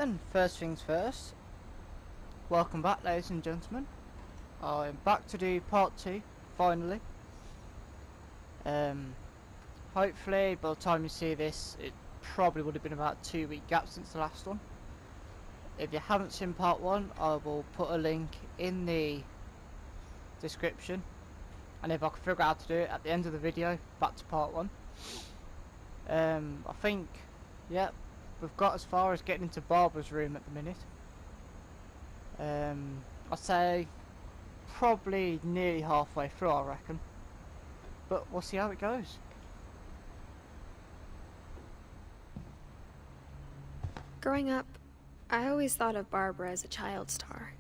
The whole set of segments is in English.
then, first things first. Welcome back, ladies and gentlemen. I'm back to do part 2, finally. Hopefully, by the time you see this, it probably would have been about a 2-week gap since the last one. If you haven't seen part 1, I will put a link in the description. And if I can figure out how to do it at the end of the video, back to part 1. I think, yeah, we've got as far as getting into Barbara's room at the minute. I'd say probably nearly halfway through, I reckon. But we'll see how it goes. Growing up, I always thought of Barbara as a child star.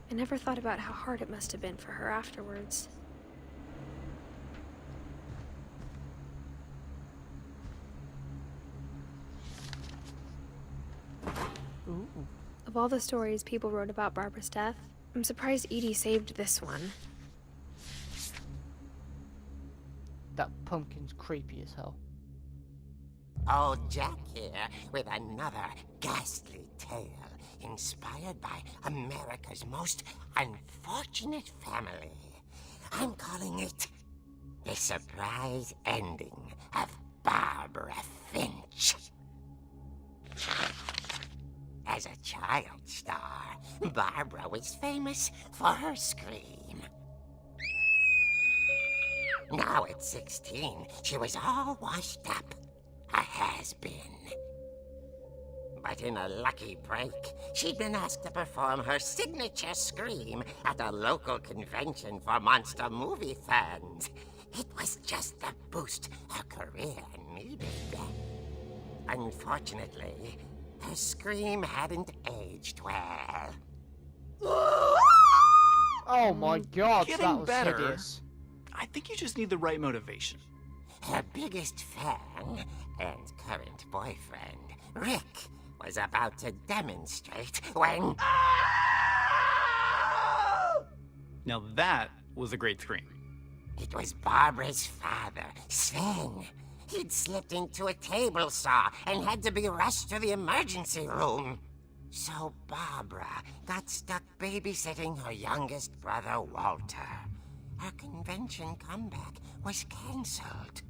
I never thought about how hard it must have been for her afterwards. Ooh. Of all the stories people wrote about Barbara's death, I'm surprised Edie saved this one. That pumpkin's creepy as hell. Old Jack here with another ghastly tale inspired by America's most unfortunate family. I'm calling it The Surprise Ending of Barbara Finch. As a child star, Barbara was famous for her scream. Now at 16, she was all washed up. A has-been. But in a lucky break, she'd been asked to perform her signature scream at a local convention for monster movie fans. It was just the boost her career needed. Unfortunately, her scream hadn't aged well. Oh my god, that Getting was better. hideous. I think you just need the right motivation. Her biggest fan and current boyfriend, Rick, was about to demonstrate when... Now that was a great scream. It was Barbara's father, Sven. He'd slipped into a table saw and had to be rushed to the emergency room. So Barbara got stuck babysitting her youngest brother, Walter. Her convention comeback was cancelled.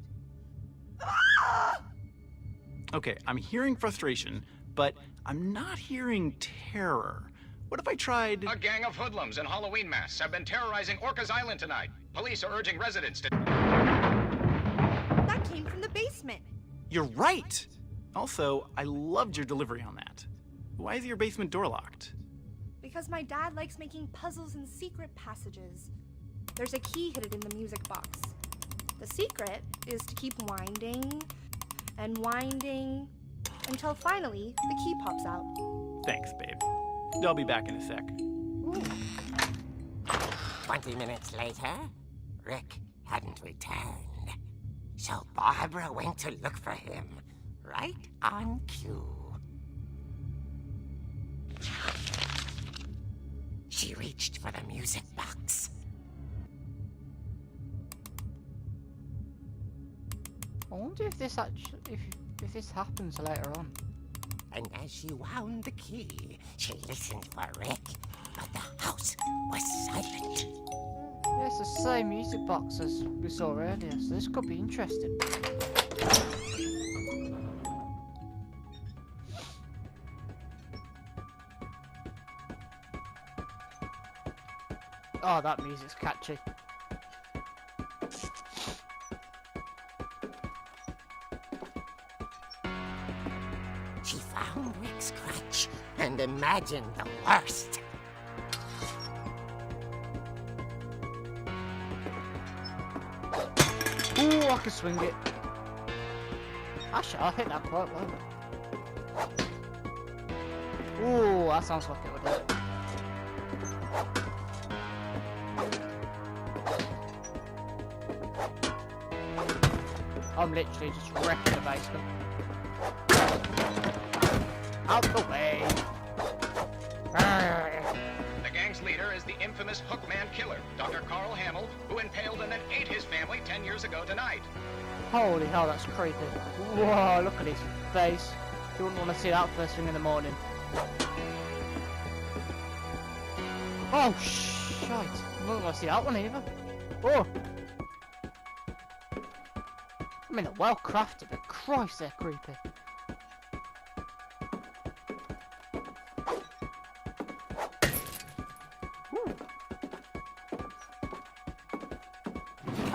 Okay, I'm hearing frustration, but I'm not hearing terror. What if I tried... A gang of hoodlums in Halloween masks have been terrorizing Orcas Island tonight. Police are urging residents to... That came from the basement. You're right! Also, I loved your delivery on that. Why is your basement door locked? Because my dad likes making puzzles and secret passages. There's a key hidden in the music box. The secret is to keep winding and winding until finally the key pops out. Thanks, babe. I'll be back in a sec. 20 minutes later, Rick hadn't returned. So Barbara went to look for him, right on cue. She reached for the music box. I wonder if this actually, if this happens later on. And as she wound the key, she listened for Rick, but the house was silent. Yeah, it's the same music box as we saw earlier, so this could be interesting. Oh, that music's catchy. She found Rick's crutch and imagined the worst. Ooh, I can swing it. Actually, I'll hit that quite well. Ooh, that sounds like it would hit. I'm literally just wrecking the basement. Out the way. The gang's leader is the infamous infamous Hookman killer, Dr. Carl Hamill, who impaled and then ate his family 10 years ago tonight. Holy hell, that's creepy. Whoa, look at his face. You wouldn't want to see that first thing in the morning. Oh, shite. I wouldn't want to see that one either. Oh! I mean, they're well crafted, but Christ, they're creepy.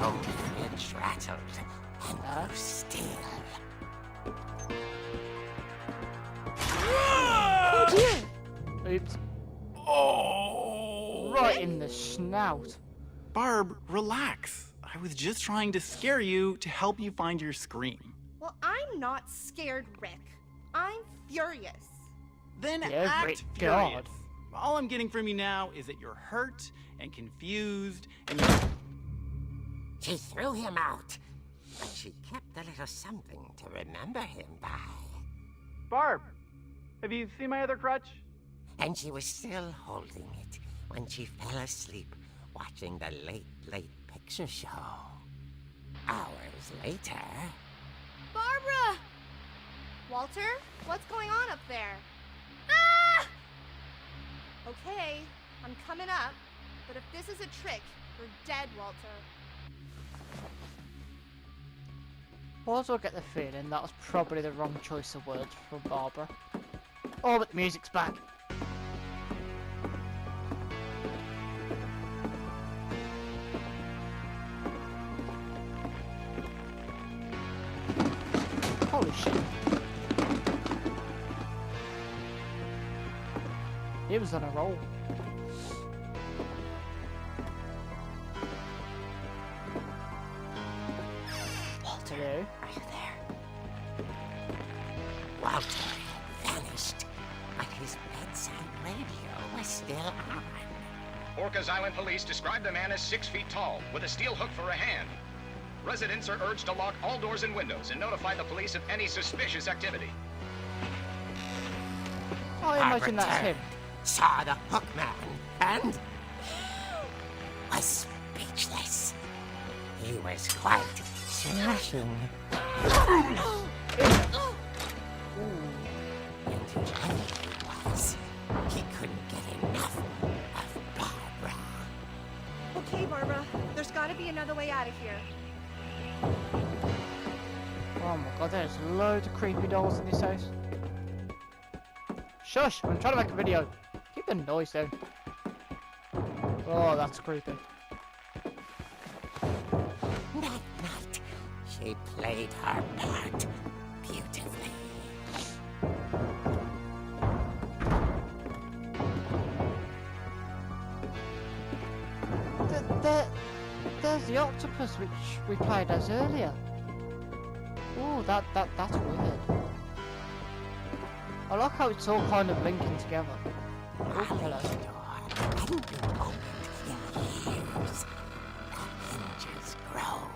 Oh, Finch rattled and grew still. Oh dear! Oops. Oh! Right in the snout. Barb, relax. I was just trying to scare you to help you find your scream. Well, I'm not scared, Rick. I'm furious. Then Yeah, act great furious. God. All I'm getting from you now is that you're hurt and confused and you... She threw him out, but she kept a little something to remember him by. Barb, have you seen my other crutch? And she was still holding it when she fell asleep watching the late picture show. Hours later... Barbara! Walter, what's going on up there? Ah! Okay, I'm coming up, but if this is a trick, you're dead, Walter. I also get the feeling that was probably the wrong choice of words from Barbara. Oh, but the music's back. Holy shit. He was on a roll. Walter, Hello? are you there? Walter had vanished, but his bedside radio was still on. Orcas Island police describe the man as 6 feet tall, with a steel hook for a hand. Residents are urged to lock all doors and windows and notify the police of any suspicious activity. I imagine that's Barbara him. saw the hook man and was speechless. He was quite smashing. And funny he was. He couldn't get enough of Barbara. Okay, Barbara, there's gotta be another way out of here. Oh my god, there's loads of creepy dolls in this house. Shush! I'm trying to make a video. Keep the noise down. Oh, that's creepy. That night, she played her part beautifully. There's the octopus which we played as earlier. Oh, that's weird. I like how it's all kind of linking together. Oh, hello. Hadn't been opened in years. The hinges groan.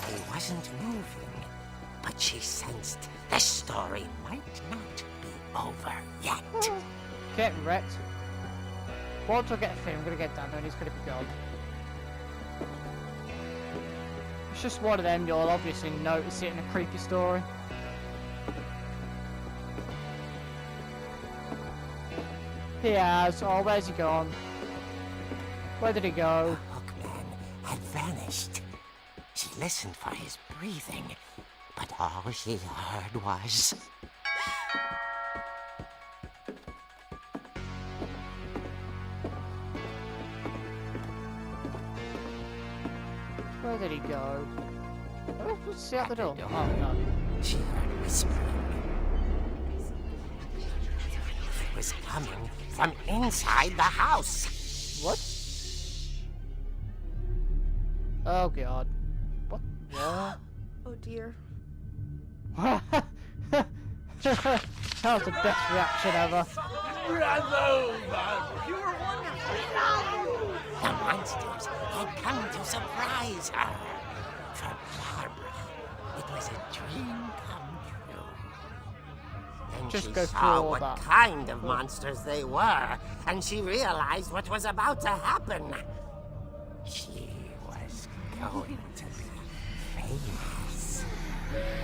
He wasn't moving, but she sensed the story might not be over yet. Getting wrecked. Once I get a thing, I'm gonna get down there and he's gonna be gone. It's just one of them, you'll obviously notice it in a creepy story. He has. Oh, where's he gone? Where did he go? The hookman had vanished. She listened for his breathing, but all she heard was... Where did he go? Let's see out the door. At the Oh no. She heard whispering. It was coming from inside the house. What? Oh god. What? What? Oh dear. That was the best reaction ever. The monsters had come to surprise her. For Barbara, it was a dream come true. Then Just she go through saw all what that. kind of monsters they were, and she realized what was about to happen. She was going to be famous.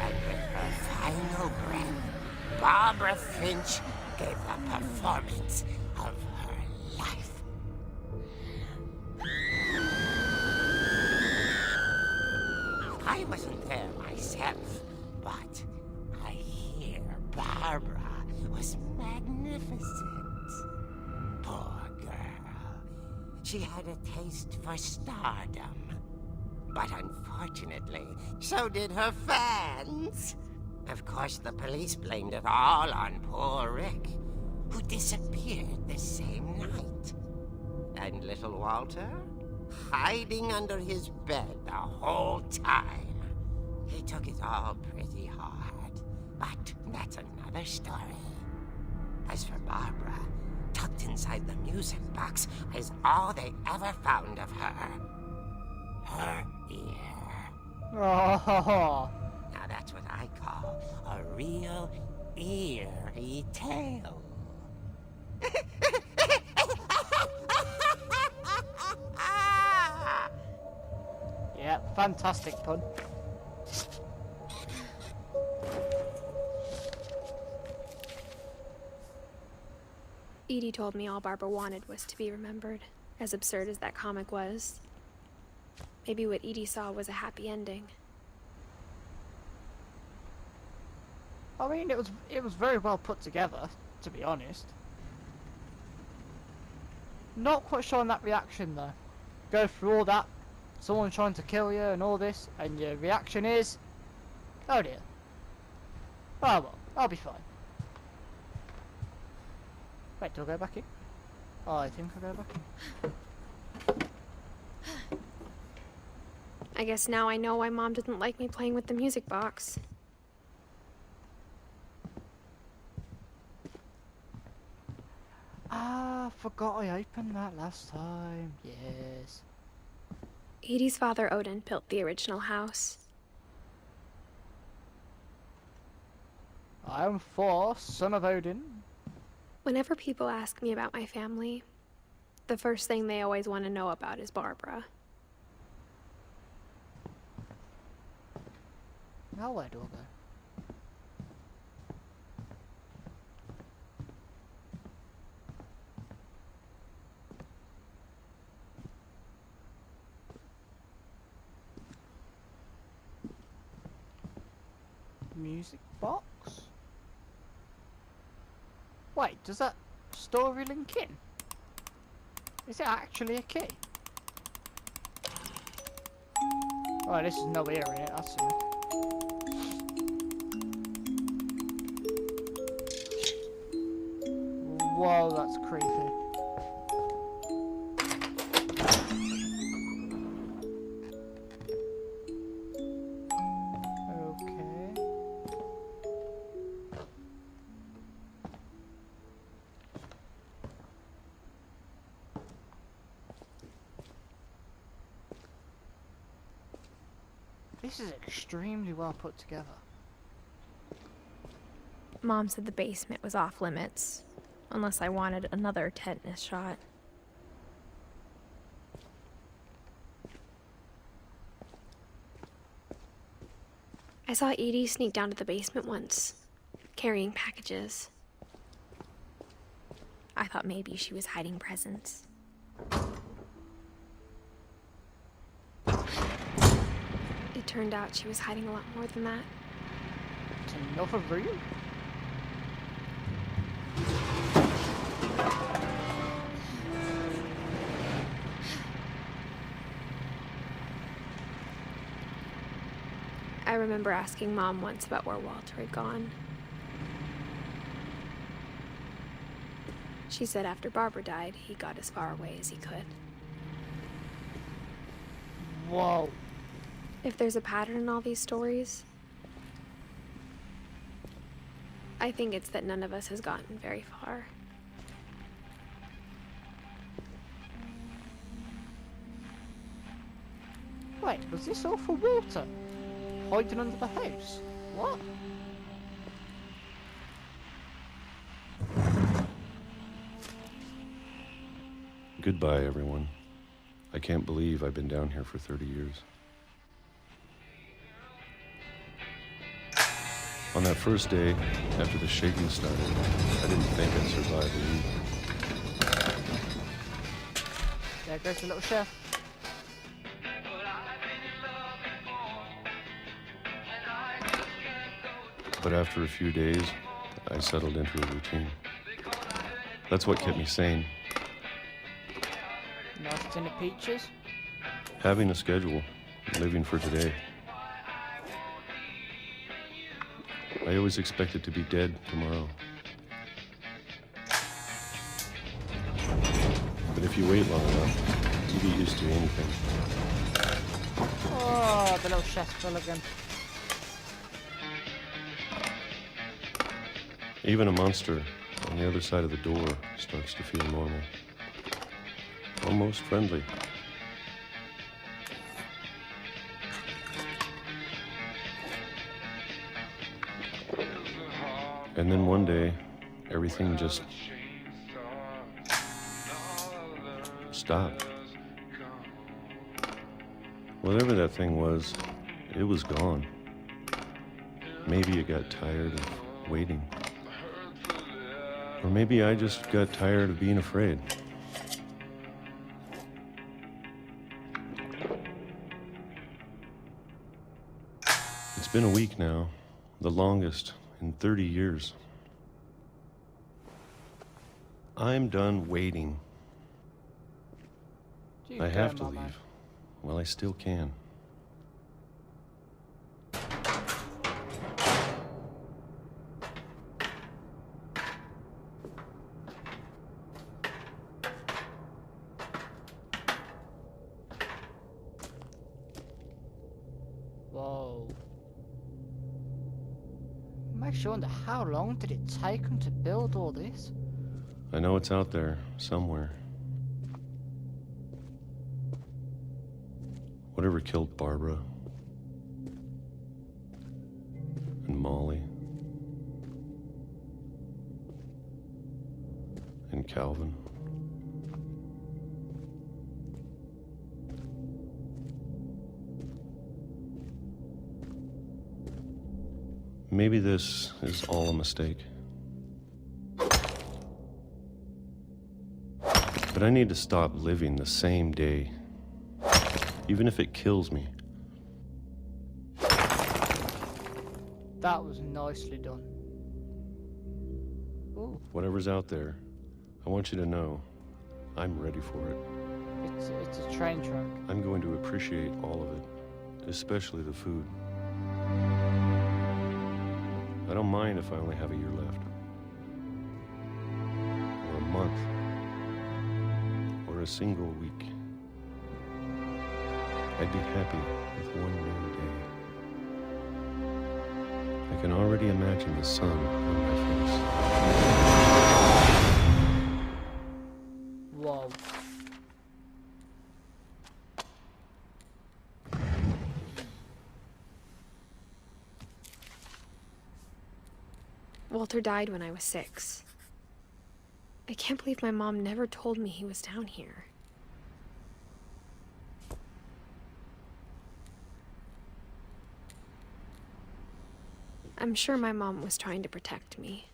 And with her final breath, Barbara Finch gave the performance of her life. I wasn't there myself, but I hear Barbara was magnificent. Poor girl. She had a taste for stardom. But unfortunately, so did her fans. Of course, the police blamed it all on poor Rick, who disappeared the same night. And little Walter? Hiding under his bed the whole time. He took it all pretty hard, but that's another story. As for Barbara, tucked inside the music box is all they ever found of her. Her ear. Oh, Now that's what I call a real eerie tale. yeah, fantastic pun. Edie told me all Barbara wanted was to be remembered, as absurd as that comic was. Maybe what Edie saw was a happy ending. I mean, it was very well put together, to be honest. Not quite sure on that reaction though. Go through all that, someone trying to kill you and all this, and your reaction is, oh dear. Oh well, I'll be fine. Wait, do I go back in? Oh, I think I'll go back in. I guess now I know why Mom didn't like me playing with the music box. Ah, forgot I opened that last time. Yes. Edie's father, Odin, built the original house. I am Thor, son of Odin. Whenever people ask me about my family, the first thing they always want to know about is Barbara. Now where do I go? Music box? Wait, does that story link in? Is it actually a key? Oh, this is no ear in it, that's it. Whoa, that's creepy. Okay. This is extremely well put together. Mom said the basement was off limits, unless I wanted another tetanus shot. I saw Edie sneak down to the basement once, carrying packages. I thought maybe she was hiding presents. It turned out she was hiding a lot more than that. It's another room? I remember asking Mom once about where Walter had gone. She said after Barbara died, he got as far away as he could. Whoa. If there's a pattern in all these stories, I think it's that none of us has gotten very far. Wait, was this all for water? Hiding under the house? What? Goodbye, everyone. I can't believe I've been down here for 30 years. On that first day, after the shaking started, I didn't think I'd survive a week. There goes the little chef. But after a few days, I settled into a routine. That's what kept me sane. Nice tin of peaches. Having a schedule, living for today. I always expected to be dead tomorrow. But if you wait long enough, you get used to anything. Oh, the little chef's full again. Even a monster on the other side of the door starts to feel normal. Almost friendly. And then one day, everything just stopped. Whatever that thing was, it was gone. Maybe it got tired of waiting. Or maybe I just got tired of being afraid. It's been a week now, the longest in 30 years. I'm done waiting. I have to leave. Well, I still can. Whoa. Makes you wonder, how long did it take them to build all this? I know it's out there, somewhere. Whatever killed Barbara and Molly and Calvin. Maybe this is all a mistake. But I need to stop living the same day, even if it kills me. That was nicely done. Ooh, Whatever's out there, I want you to know I'm ready for it. it's a train track. I'm going to appreciate all of it, especially the food. I don't mind if I only have a year left. Or a month. Or a single week. I'd be happy with one new day. I can already imagine the sun on my face. Whoa. Walter died when I was 6. I can't believe my mom never told me he was down here. I'm sure my mom was trying to protect me.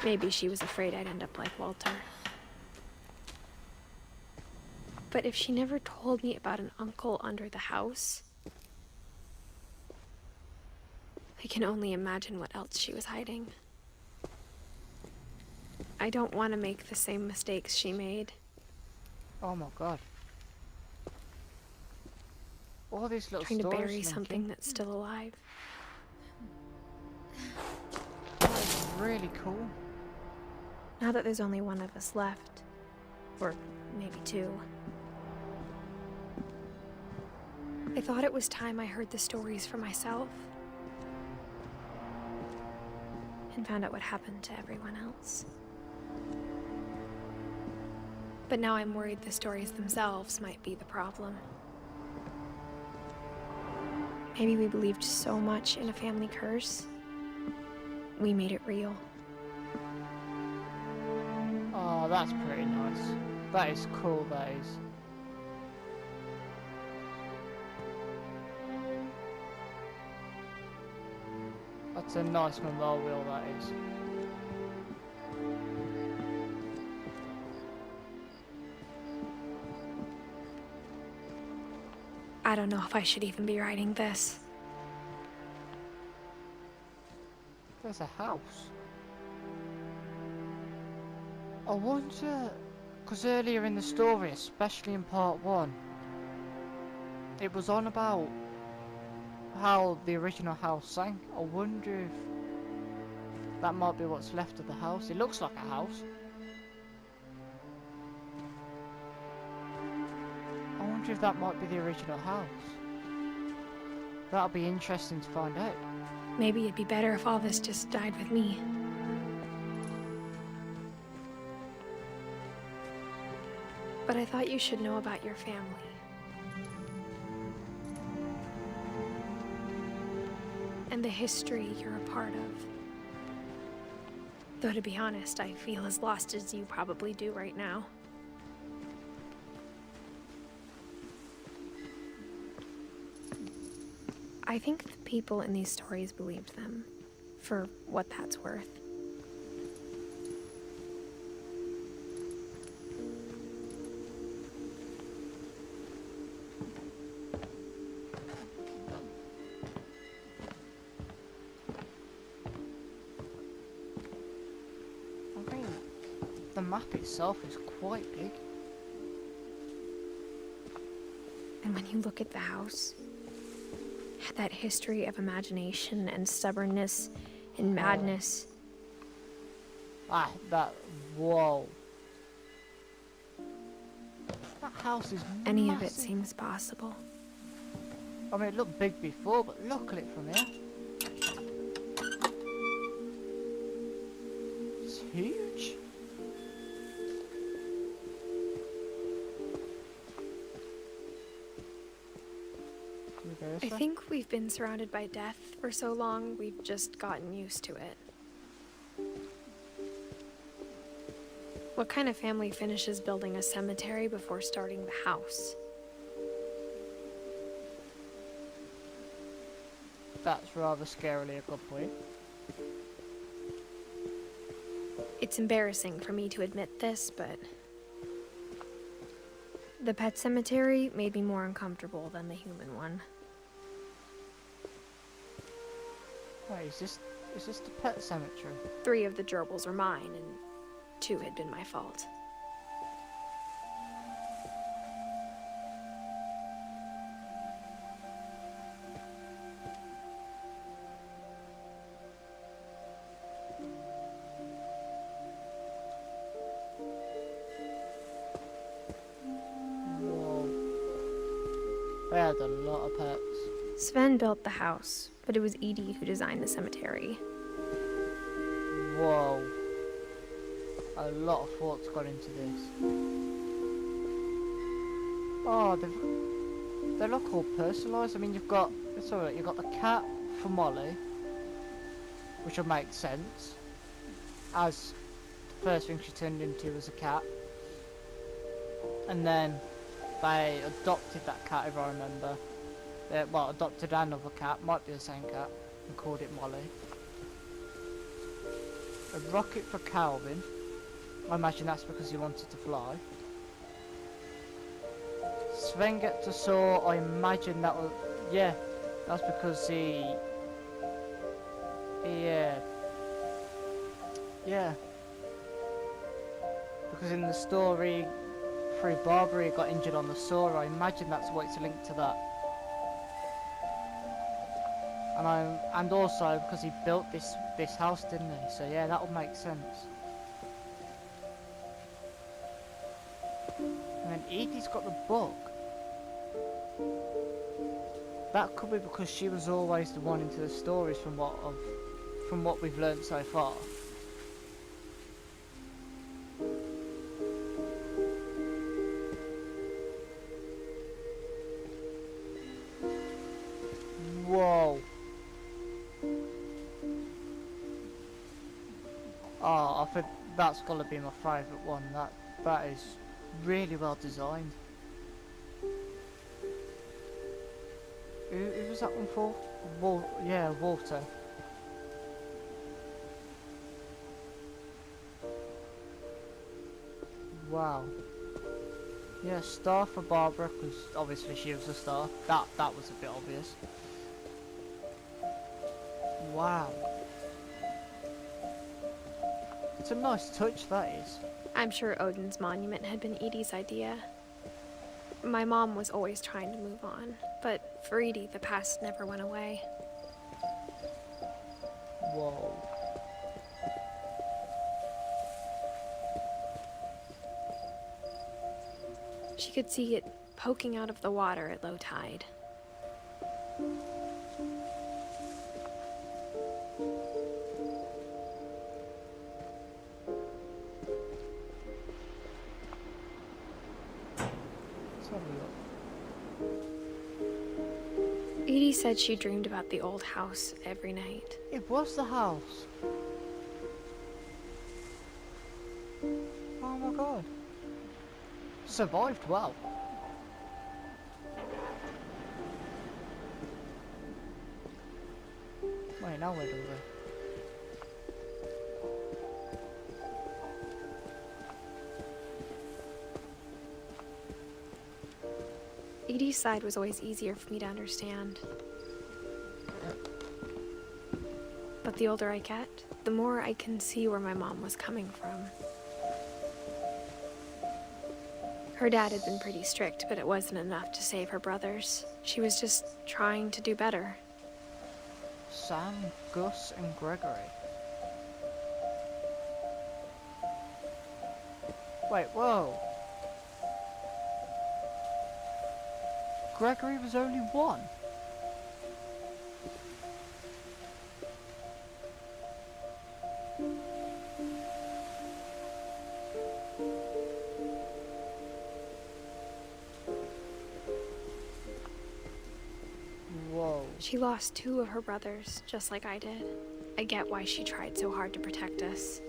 Maybe she was afraid I'd end up like Walter. But if she never told me about an uncle under the house, I can only imagine what else she was hiding. I don't want to make the same mistakes she made. Oh my god. All these little Trying to stories bury linking. something that's still alive. That is really cool. Now that there's only one of us left, or maybe 2. I thought it was time I heard the stories for myself. And found out what happened to everyone else. But now I'm worried the stories themselves might be the problem. Maybe we believed so much in a family curse, we made it real. Oh, that's pretty nice. That is cool, that is. That's a nice memorial, that is. I don't know if I should even be writing this. There's a house. I wonder, because earlier in the story, especially in part 1, it was on about how the original house sank. I wonder if that might be what's left of the house. It looks like a house. I wonder if that might be the original house. That'll be interesting to find out. Maybe it'd be better if all this just died with me. But I thought you should know about your family. And the history you're a part of. Though to be honest, I feel as lost as you probably do right now. I think the people in these stories believed them, for what that's worth. I mean, the map itself is quite big. And when you look at the house, that history of imagination and stubbornness and madness. Whoa. That house is Any massive. of it seems possible. I mean, it looked big before, but look at it from here. It's huge. Can we go this I way? think we've been surrounded by death for so long, we've just gotten used to it. What kind of family finishes building a cemetery before starting the house? That's rather scarily a good point. It's embarrassing for me to admit this, but the pet cemetery made me more uncomfortable than the human one. Wait, is this the pet cemetery? 3 of the gerbils were mine, and 2 had been my fault. Whoa. They had a lot of pets. Sven built the house, but it was Edith who designed the cemetery. Whoa. A lot of thought's gone into this. Oh, they look all personalised. I mean, you've got the cat for Molly, which will make sense, as the first thing she turned into was a cat. And then they adopted that cat, if I remember. They, adopted another cat, might be the same cat, and called it Molly. A rocket for Calvin. I imagine that's because he wanted to fly. Sven gets a saw. I imagine that was, yeah, that's because yeah. Because in the story, through Barbara, he got injured on the saw. I imagine that's what it's linked to that. And also because he built this house, didn't he? So yeah, that would make sense. Edie's got the book. That could be because she was always the one into the stories from what we've learned so far. Whoa. Oh, I think that's gotta be my favourite one. That is really well designed. Who was that one for? Yeah, Walter. Wow. Yeah, star for Barbara, because obviously she was a star. That was a bit obvious. Wow. It's a nice touch, that is. I'm sure Odin's monument had been Edie's idea. My mom was always trying to move on, but for Edie, the past never went away. Whoa. She could see it poking out of the water at low tide. Let's have a look. Edie said she dreamed about the old house every night. It was the house. Oh my god. Survived well. Wait, now where do we go? Edie's side was always easier for me to understand. But the older I get, the more I can see where my mom was coming from. Her dad had been pretty strict, but it wasn't enough to save her brothers. She was just trying to do better. Sam, Gus, and Gregory. Wait, whoa. Gregory was only one. Whoa. She lost 2 of her brothers, just like I did. I get why she tried so hard to protect us.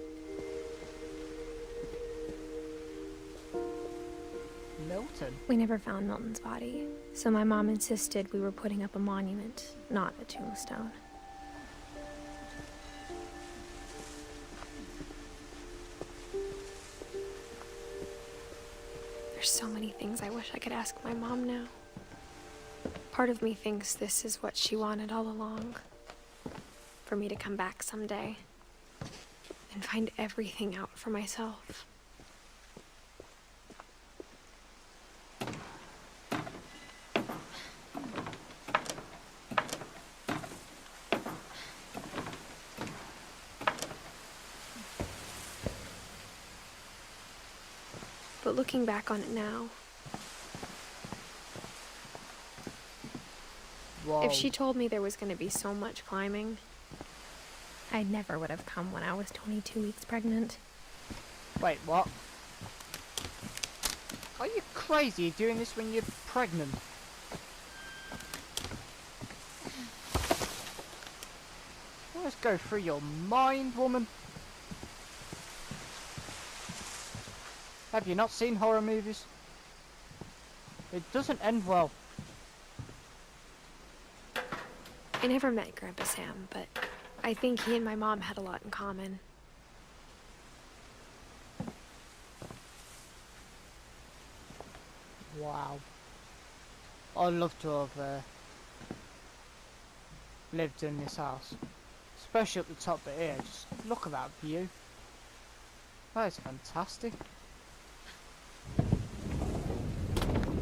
Milton? We never found Milton's body, so my mom insisted we were putting up a monument, not a tombstone. There's so many things I wish I could ask my mom now. Part of me thinks this is what she wanted all along. For me to come back someday and find everything out for myself. But looking back on it now, Whoa. if she told me there was going to be so much climbing, I never would have come when I was 22 weeks pregnant. Wait, what? Are you crazy? You're doing this when you're pregnant? Let's go through your mind, woman. Have you not seen horror movies? It doesn't end well. I never met Grandpa Sam, but I think he and my mom had a lot in common. Wow. I'd love to have lived in this house. Especially at the top bit here. Just look at that view. That is fantastic.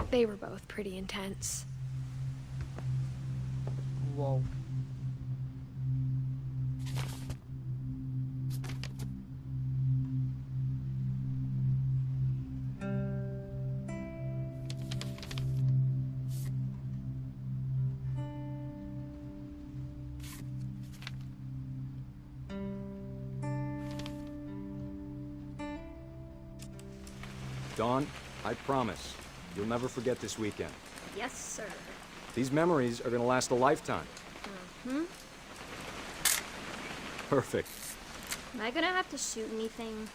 They were both pretty intense. Whoa. Dawn, I promise, you'll never forget this weekend. Yes, sir. These memories are gonna last a lifetime. Hmm? Perfect. Am I gonna have to shoot anything?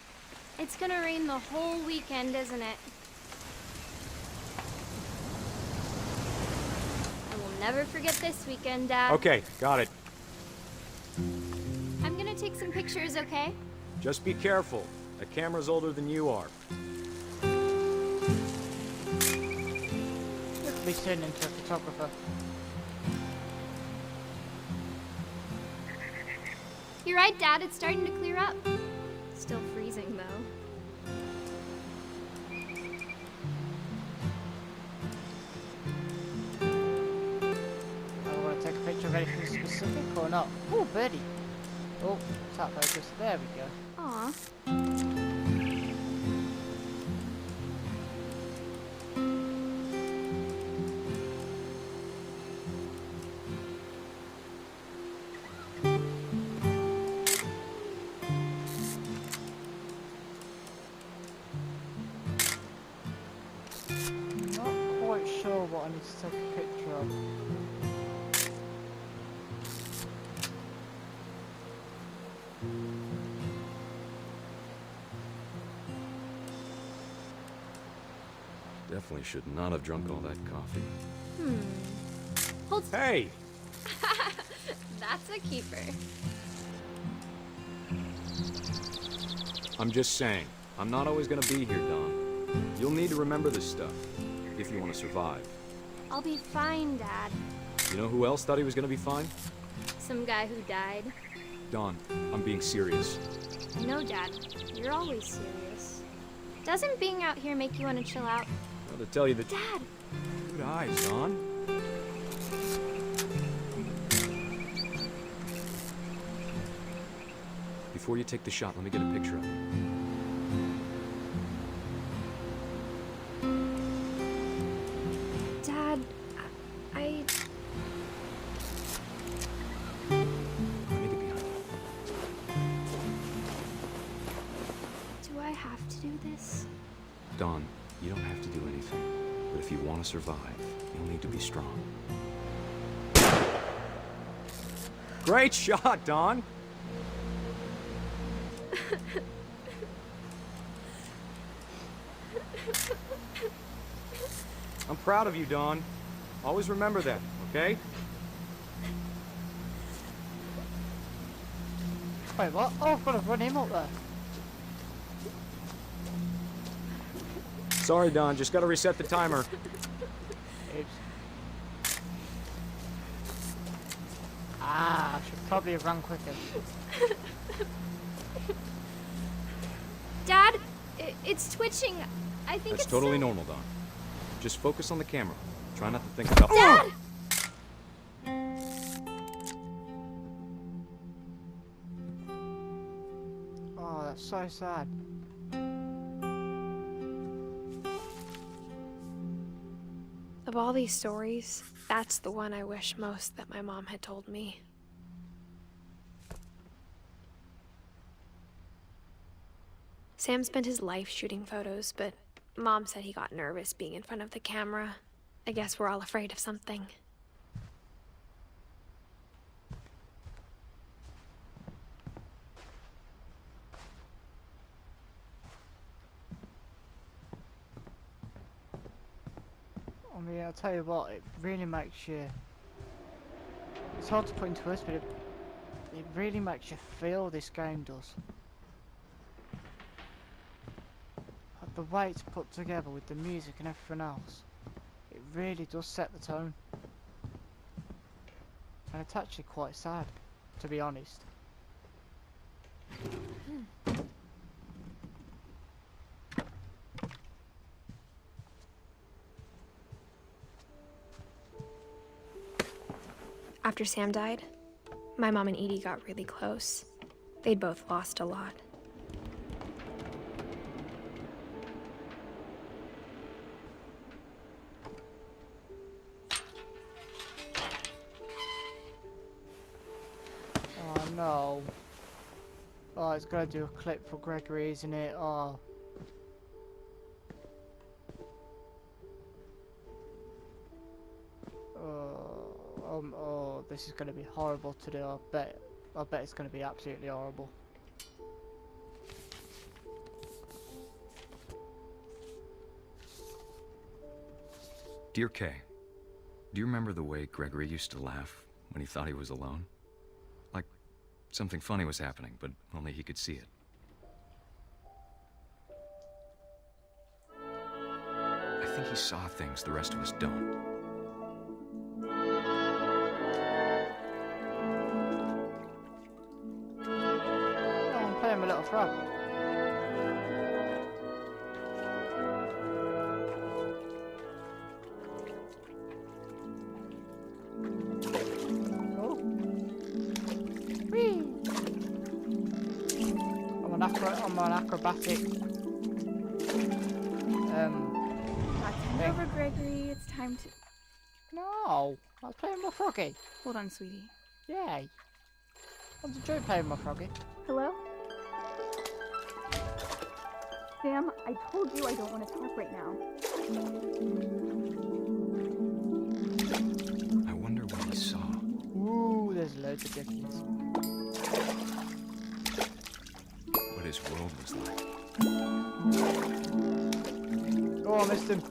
It's gonna rain the whole weekend, isn't it? I will never forget this weekend, Dad. Okay, got it. I'm gonna take some pictures, okay? Just be careful. The camera's older than you are. Look at me turning into a photographer. You're right, Dad. It's starting to clear up. Still freezing, though. I want to take a picture of anything specific or not. Oh, birdie. Oh, tap focus. There we go. Aw. Not quite sure what I need to take a picture of. Definitely should not have drunk all that coffee. Hold. Hey! That's a keeper. I'm just saying, I'm not always gonna be here, Dawn. You'll need to remember this stuff, if you want to survive. I'll be fine, Dad. You know who else thought he was gonna be fine? Some guy who died. Dawn, I'm being serious. No, Dad. You're always serious. Doesn't being out here make you want to chill out? Well, to tell you the Dad! good eyes, Dawn. Before you take the shot, let me get a picture of it. Dad, I... Let me get behind you. Do I have to do this? Dawn, you don't have to do anything. But if you want to survive, you'll need to be strong. Great shot, Dawn! I'm proud of you, Dawn. Always remember that, okay? Wait, what? Oh, I've got to run him up there. Sorry, Dawn, just gotta reset the timer. Oops. Ah, I should probably have run quicker. Dad, it's twitching. I think That's it's totally so- normal, Dawn. Just focus on the camera. Try not to think about— Dad! Oh, that's so sad. Of all these stories, that's the one I wish most that my mom had told me. Sam spent his life shooting photos, but Mom said he got nervous being in front of the camera. I guess we're all afraid of something. I mean, I'll tell you what, it really makes you... It's hard to put into words, but it really makes you feel, this game does. Like the way it's put together with the music and everything else, it really does set the tone. And it's actually quite sad, to be honest. After Sam died, my mom and Edie got really close. They'd both lost a lot. Oh no. Oh, it's gotta do a clip for Gregory, isn't it? Oh. Oh, this is going to be horrible to do. I bet it's going to be absolutely horrible. Dear Kay, do you remember the way Gregory used to laugh when he thought he was alone? Like something funny was happening, but only he could see it. I think he saw things the rest of us don't. Oh, I'm playing my little frog. Oh. Whee! I'm an acrobatic. That's over, Gregory. It's time to... No, I was playing my froggy. Hold on, sweetie. Yay. I was enjoying playing my froggy. Hello? Sam, I told you I don't want to talk right now. I wonder what he saw. Ooh, there's loads of difference. What his world was like. Oh, I missed him.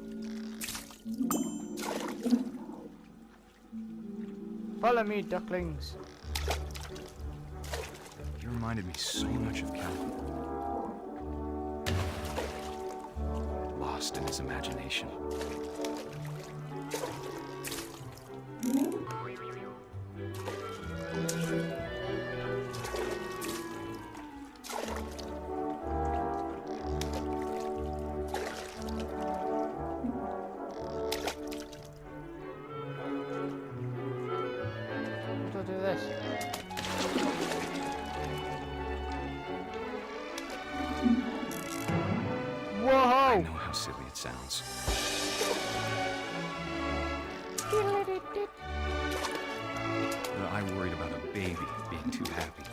Follow me, ducklings. He reminded me so much of Calvin. Lost in his imagination. How do I do this? Whoa! I know how silly it sounds. But I worried about a baby being too happy.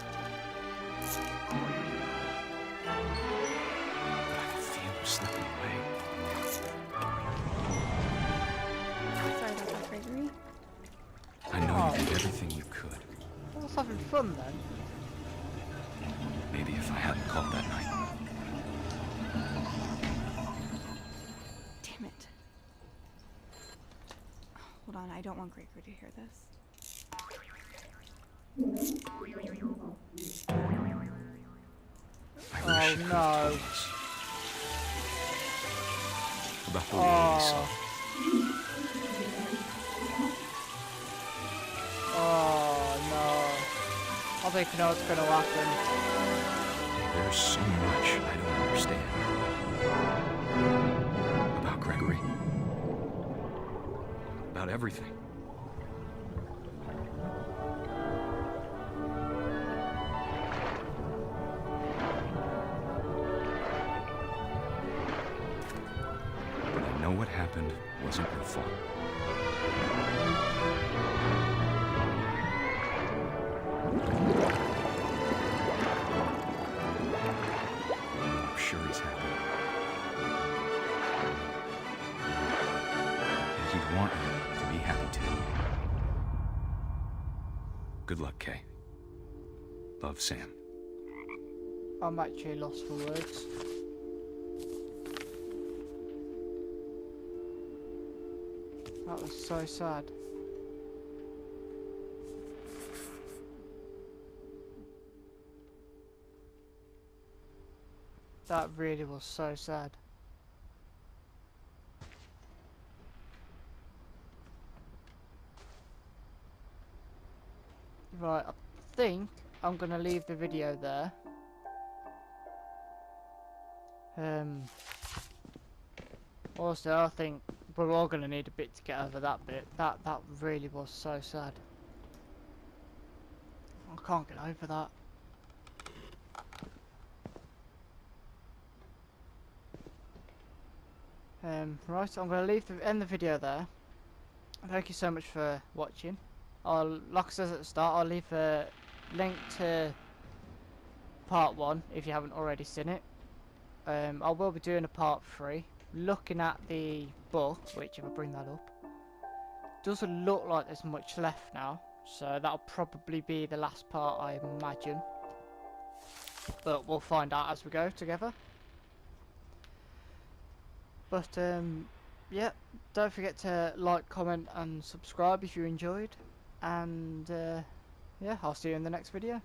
But I could feel her slipping away. Sorry about that, Gregory. I know you did everything you could. I was having fun then. Maybe if I hadn't called that night. Damn it. Hold on, I don't want Gregory to hear this. I Oh, wish you could no. have told us about the way we saw. Oh no. I think I know what's going to happen. There's so much I don't understand about Gregory. About everything. But I know what happened wasn't your fault. I'm sure he's happy. And he'd want you to be happy too. Good luck, Kay. Love, Sam. I'm actually lost for words. That was so sad. That really was so sad. Right, I think I'm gonna leave the video there. Also, I think we're all gonna need a bit to get over that bit. That really was so sad. I can't get over that. Right, I'm going to end the video there. Thank you so much for watching. Like I said at the start, I'll leave a link to part 1 if you haven't already seen it. I will be doing a part 3, looking at the book, which if I bring that up, doesn't look like there's much left now, so that'll probably be the last part, I imagine. But we'll find out as we go together. But yeah, don't forget to like, comment and subscribe if you enjoyed, and yeah, I'll see you in the next video.